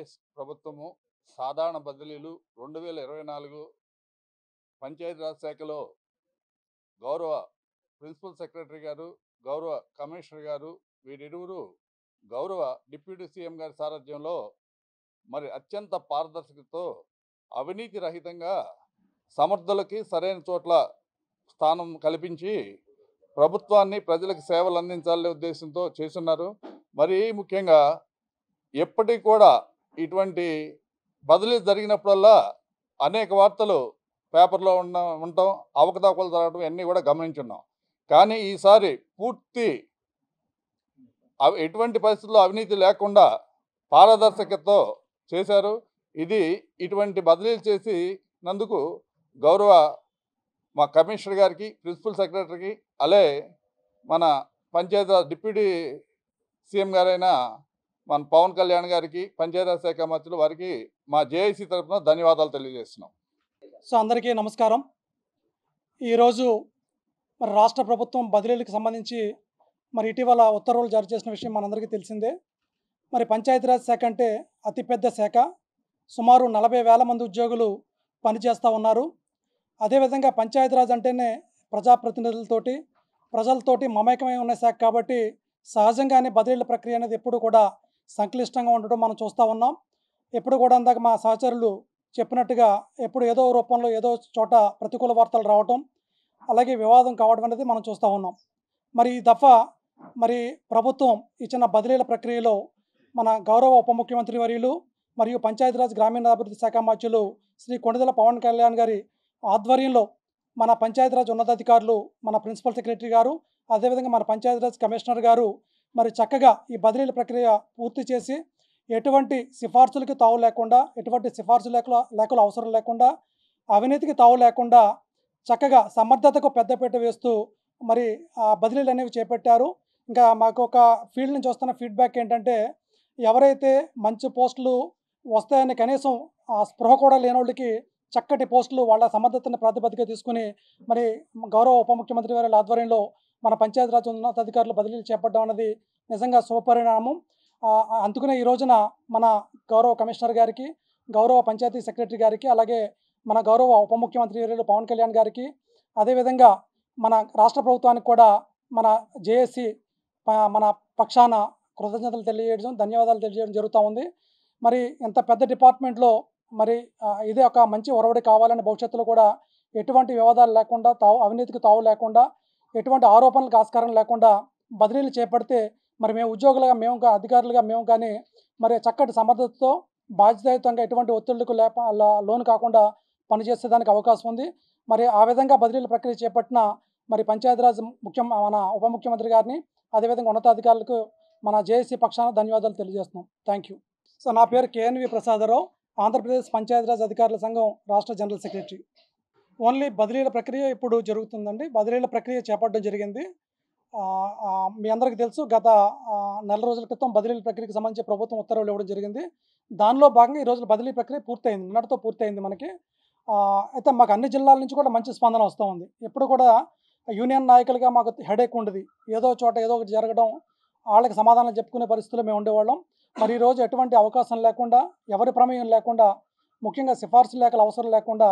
ఆంధ్రప్రదేశ్ ప్రభుత్వము సాధారణ బదిలీలు 2024 పంచాయతీరాజ్ శాఖలో గౌరవ ప్రిన్సిపల్ సెక్రటరీ గారు, గౌరవ కమిషనర్ గారు వీరిరువురు గౌరవ డిప్యూటీ సీఎం గారి సారథ్యంలో మరి అత్యంత పారదర్శకతతో అవినీతి రహితంగా సమర్థులకి సరైన చోట్ల స్థానం కల్పించి ప్రభుత్వాన్ని ప్రజలకు సేవలు అందించాలనే ఉద్దేశంతో చేస్తున్నారు. మరి ముఖ్యంగా ఎప్పటికి కూడా ఇటువంటి బదిలీ జరిగినప్పుడల్లా అనేక వార్తలు పేపర్లో ఉండటం, అవకతవకలు జరగడం అన్నీ కూడా గమనించున్నాం. కానీ ఈసారి పూర్తి ఎటువంటి పరిస్థితుల్లో అవినీతి లేకుండా పారదర్శకతతో చేశారు. ఇది ఇటువంటి బదిలీలు చేసినందుకు గౌరవ మా కమిషనర్ గారికి, ప్రిన్సిపల్ సెక్రటరీకి, అలాగే మన పంచాయతీరాజ్ డిప్యూటీ సీఎం గారైన మన పవన్ కళ్యాణ్ గారికి, పంచాయతీరాజ్ శాఖ మంత్రులు వారికి మా జేఐసీ తరఫున ధన్యవాదాలు తెలియజేస్తున్నాం. సో అందరికీ నమస్కారం. ఈరోజు మరి రాష్ట్ర ప్రభుత్వం బదిలీలకు సంబంధించి మరి ఇటీవల ఉత్తర్వులు జారీ చేసిన విషయం మనందరికీ తెలిసిందే. మరి పంచాయతీరాజ్ శాఖ అంటే అతిపెద్ద శాఖ. సుమారు 40,000 మంది ఉద్యోగులు పనిచేస్తూ ఉన్నారు. అదేవిధంగా పంచాయతీరాజ్ అంటేనే ప్రజాప్రతినిధులతోటి, ప్రజలతోటి మమేకమై ఉన్న శాఖ కాబట్టి సహజంగానే బదిలీల ప్రక్రియ అనేది ఎప్పుడు కూడా సంక్లిష్టంగా ఉండడం మనం చూస్తూ ఉన్నాం. ఎప్పుడు కూడా అందాక మా సహచరులు చెప్పినట్టుగా ఎప్పుడు ఏదో రూపంలో ఏదో చోట ప్రతికూల వార్తలు రావటం, అలాగే వివాదం కావడం అనేది మనం చూస్తూ ఉన్నాం. మరి ఈ దఫా మరి ప్రభుత్వం ఇచ్చిన బదిలీల ప్రక్రియలో మన గౌరవ ఉప ముఖ్యమంత్రి వర్యులు మరియు పంచాయతీరాజ్ గ్రామీణాభివృద్ధి శాఖ మంత్రులు శ్రీ కొండెదల పవన్ కళ్యాణ్ గారి ఆధ్వర్యంలో మన పంచాయతీరాజ్ ఉన్నతాధికారులు, మన ప్రిన్సిపల్ సెక్రటరీ గారు, అదేవిధంగా మన పంచాయతీరాజ్ కమిషనర్ గారు మరి చక్కగా ఈ బదిలీల ప్రక్రియ పూర్తి చేసి ఎటువంటి సిఫార్సులకి తావు లేకుండా, ఎటువంటి సిఫార్సు లేఖలు అవసరం లేకుండా, అవినీతికి తావు లేకుండా చక్కగా సమర్థతకు పెద్దపీట వేస్తూ మరి ఆ బదిలీలు అనేవి చేపట్టారు. ఇంకా మాకు ఒక ఫీల్డ్ నుంచి వస్తున్న ఫీడ్బ్యాక్ ఏంటంటే, ఎవరైతే మంచి పోస్టులు వస్తాయని కనీసం ఆ స్పృహ కూడా లేని వాళ్ళకి చక్కటి పోస్టులు వాళ్ళ సమర్థతను ప్రాతిపదిక తీసుకుని మరి గౌరవ ఉప ముఖ్యమంత్రి వారి ఆధ్వర్యంలో మన పంచాయతీరాజ్ ఉన్నతాధికారులు బదిలీలు చేపట్టడం అనేది నిజంగా శుభపరిణామం. అందుకనే ఈ రోజున మన గౌరవ కమిషనర్ గారికి, గౌరవ పంచాయతీ సెక్రటరీ గారికి, అలాగే మన గౌరవ ఉప ముఖ్యమంత్రి వర్యులు పవన్ కళ్యాణ్ గారికి, అదేవిధంగా మన రాష్ట్ర ప్రభుత్వానికి కూడా మన జేఏసీ మన పక్షాన కృతజ్ఞతలు తెలియజేయడం, ధన్యవాదాలు తెలియజేయడం జరుగుతూ ఉంది. మరి ఇంత పెద్ద డిపార్ట్మెంట్లో మరి ఇదే ఒక మంచి ఒరవడి కావాలని భవిష్యత్తులో కూడా ఎటువంటి వివాదాలు లేకుండా, అవినీతికి తావు లేకుండా, ఎటువంటి ఆరోపణలకు ఆస్కారం లేకుండా బదిలీలు చేపడితే మరి మేము ఉద్యోగులుగా, అధికారులుగా మేము కానీ మరి చక్కటి సమర్థతతో, బాధ్యతాయుతంగా ఎటువంటి ఒత్తిళ్లకు లోను కాకుండా పనిచేసేదానికి అవకాశం ఉంది. మరి ఆ విధంగా బదిలీల ప్రక్రియ చేపట్టిన మరి పంచాయతీరాజ్ మన ఉప ముఖ్యమంత్రి గారిని, అదేవిధంగా ఉన్నతాధికారులకు మన జేఏసీ పక్షాన ధన్యవాదాలు తెలియజేస్తున్నాం. Thank you. సో నా పేరు కేఎన్వి ప్రసాదరావు, ఆంధ్రప్రదేశ్ పంచాయతీరాజ్ అధికారుల సంఘం రాష్ట్ర జనరల్ సెక్రటరీ. ఓన్లీ బదిలీల ప్రక్రియ ఇప్పుడు జరుగుతుందండి. బదిలీల ప్రక్రియ చేపట్టడం జరిగింది. మీ అందరికీ తెలుసు, గత నెల రోజుల క్రితం బదిలీల ప్రక్రియకి సంబంధించి ప్రభుత్వం ఉత్తర్వులు ఇవ్వడం జరిగింది. దానిలో భాగంగా ఈ రోజు బదిలీ ప్రక్రియ పూర్తయింది, నిన్నటితో పూర్తయింది మనకి. అయితే మాకు అన్ని జిల్లాల నుంచి కూడా మంచి స్పందన వస్తూ ఉంది. ఎప్పుడు కూడా యూనియన్ నాయకులుగా మాకు హెడేక్ ఉండేది, ఏదో చోట ఏదో ఒకటి జరగడం, వాళ్ళకి సమాధానం చెప్పుకునే పరిస్థితుల్లో మేము ఉండేవాళ్ళం. మరి ఈరోజు ఎటువంటి అవకాశం లేకుండా, ఎవరి ప్రమేయం లేకుండా, ముఖ్యంగా సిఫార్సు లేఖలు అవసరం లేకుండా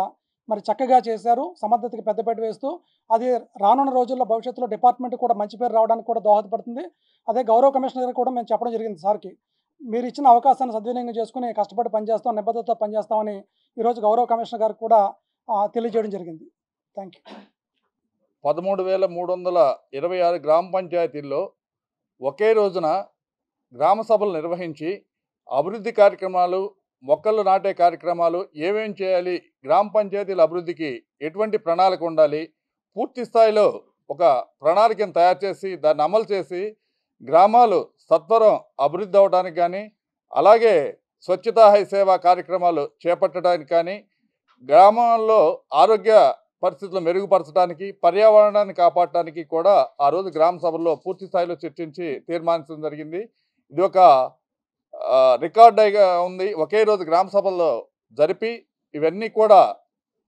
మరి చక్కగా చేశారు. సమర్థతకి పెద్దపీట వేస్తూ అది రానున్న రోజుల్లో భవిష్యత్తులో డిపార్ట్మెంట్ కూడా మంచి పేరు రావడానికి కూడా దోహదపడుతుంది. అదే గౌరవ కమిషనర్ గారు కూడా మేము చెప్పడం జరిగింది సార్కి, మీరు ఇచ్చిన అవకాశాన్ని సద్వినియోగం చేసుకుని కష్టపడి పనిచేస్తాం, నిబద్ధతతో పనిచేస్తామని ఈరోజు గౌరవ కమిషనర్ గారికి కూడా తెలియజేయడం జరిగింది. Thank you. 13,326 గ్రామ పంచాయతీల్లో ఒకే రోజున గ్రామ సభలు నిర్వహించి అభివృద్ధి కార్యక్రమాలు, మొక్కలు నాటే కార్యక్రమాలు ఏమేం చేయాలి, గ్రామ పంచాయతీల అభివృద్ధికి ఎటువంటి ప్రణాళిక ఉండాలి, పూర్తి స్థాయిలో ఒక ప్రణాళికను తయారు చేసి దాన్ని అమలు చేసి గ్రామాలు సత్వరం అభివృద్ధి అవ్వడానికి కానీ, అలాగే స్వచ్ఛతా హై సేవా కార్యక్రమాలు చేపట్టడానికి కానీ, గ్రామాల్లో ఆరోగ్య పరిస్థితులు మెరుగుపరచడానికి, పర్యావరణాన్ని కాపాడటానికి కూడా ఆ రోజు గ్రామ సభల్లో పూర్తి స్థాయిలో చర్చించి తీర్మానించడం జరిగింది. ఇది ఒక రికార్డుగా ఉంది. ఒకే రోజు గ్రామ సభల్లో జరిపి ఇవన్నీ కూడా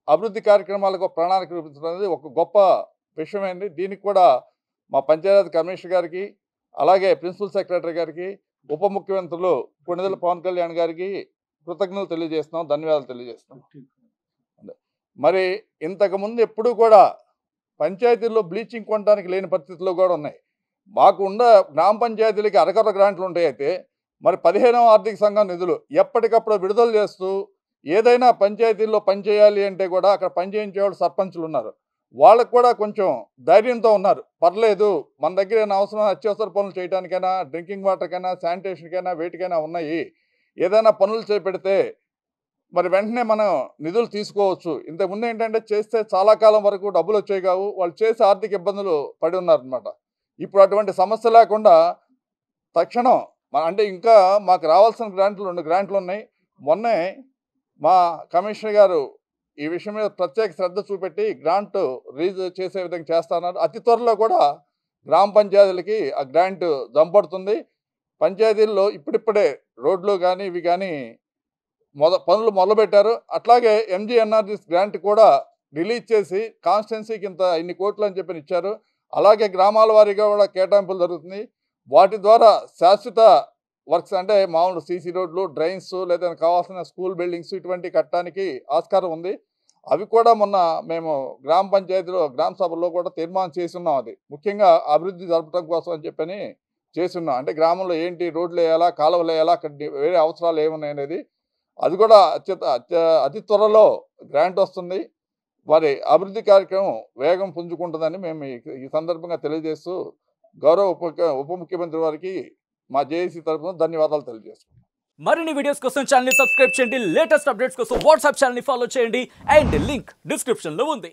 అభివృద్ధి కార్యక్రమాలకు ప్రణాళిక రూపించడం అనేది ఒక గొప్ప విషయమైంది. దీనికి కూడా మా పంచాయతీ కమిషనర్ గారికి, అలాగే ప్రిన్సిపల్ సెక్రటరీ గారికి, ఉప ముఖ్యమంత్రులు కొండెదల పవన్ కళ్యాణ్ గారికి కృతజ్ఞతలు తెలియజేస్తున్నాం, ధన్యవాదాలు తెలియజేస్తున్నాం. మరి ఇంతకుముందు ఎప్పుడు కూడా పంచాయతీల్లో బ్లీచింగ్ కొనడానికి లేని పరిస్థితుల్లో కూడా ఉన్నాయి. మాకు ఉన్న గ్రామ పంచాయతీలకి అరకొర గ్రాంట్లు ఉంటాయి. అయితే మరి 15వ ఆర్థిక సంఘం నిధులు ఎప్పటికప్పుడు విడుదల చేస్తూ ఏదైనా పంచాయతీల్లో పనిచేయాలి అంటే కూడా అక్కడ పనిచేయించే వాళ్ళు సర్పంచులు ఉన్నారు. వాళ్ళకు కూడా కొంచెం ధైర్యంతో ఉన్నారు. పర్లేదు, మన దగ్గర ఏమైనా అవసరం అత్యవసర పనులు చేయడానికైనా, డ్రింకింగ్ వాటర్కైనా, శానిటేషన్కైనా, వేటికైనా ఉన్నాయి. ఏదైనా పనులు చేపెడితే మరి వెంటనే మనం నిధులు తీసుకోవచ్చు. ఇంతకుముందు ఏంటంటే చేస్తే చాలా కాలం వరకు డబ్బులు వచ్చాయి కావు, వాళ్ళు చేసే ఆర్థిక ఇబ్బందులు పడి ఉన్నారనమాట. ఇప్పుడు అటువంటి సమస్య లేకుండా తక్షణం అంటే ఇంకా మాకు రావాల్సిన గ్రాంట్లు 2 గ్రాంట్లు ఉన్నాయి. మొన్నే మా కమిషనర్ గారు ఈ విషయం మీద ప్రత్యేక శ్రద్ధ చూపెట్టి గ్రాంట్ రిలీజ్ చేసే విధంగా చేస్తున్నారు. అతి త్వరలో కూడా గ్రామ పంచాయతీలకి ఆ గ్రాంట్ జంపడుతుంది. పంచాయతీల్లో ఇప్పుడిప్పుడే రోడ్లు కానీ ఇవి కానీ పనులు మొదలుపెట్టారు. అట్లాగే ఎంజీఎన్ఆర్జీఎస్ గ్రాంట్ కూడా రిలీజ్ చేసి కాన్స్టిట్యున్సీకి ఇన్ని కోట్లు అని చెప్పి ఇచ్చారు. అలాగే గ్రామాల వారీగా కూడా కేటాయింపులు జరుగుతుంది. వాటి ద్వారా శాశ్వత వర్క్స్ అంటే మామూలు సీసీ రోడ్లు, డ్రైన్స్, లేదా కావాల్సిన స్కూల్ బిల్డింగ్స్ ఇటువంటి కట్టడానికి ఆస్కారం ఉంది. అవి కూడా మొన్న మేము గ్రామ పంచాయతీలో గ్రామ సభలో కూడా తీర్మానం చేస్తున్నాం. అది ముఖ్యంగా అభివృద్ధి జరపడం కోసం అని చెప్పని చేస్తున్నాం. అంటే గ్రామంలో ఏంటి రోడ్లు వేయాలా, కాలువలు వేయాలా, అక్కడ వేరే అవసరాలు ఏమున్నాయి అనేది అది కూడా అతి త్వరలో గ్రాంట్ వస్తుంది. వారి అభివృద్ధి కార్యక్రమం వేగం పుంజుకుంటుందని మేము ఈ సందర్భంగా తెలియజేస్తూ గౌరవ ఉప ముఖ్యమంత్రి వారికి మా జేఏసీ తరఫున ధన్యవాదాలు తెలియజేస్తున్నాం. మరిన్ని వీడియోస్ కోసం ఛానల్ ని సబ్స్క్రైబ్ చేయండి. లేటెస్ట్ అప్డేట్స్ కోసం వాట్సాప్ ఛానల్ ని ఫాలో చేయండి. అండ్ లింక్ డిస్క్రిప్షన్ లో ఉంది.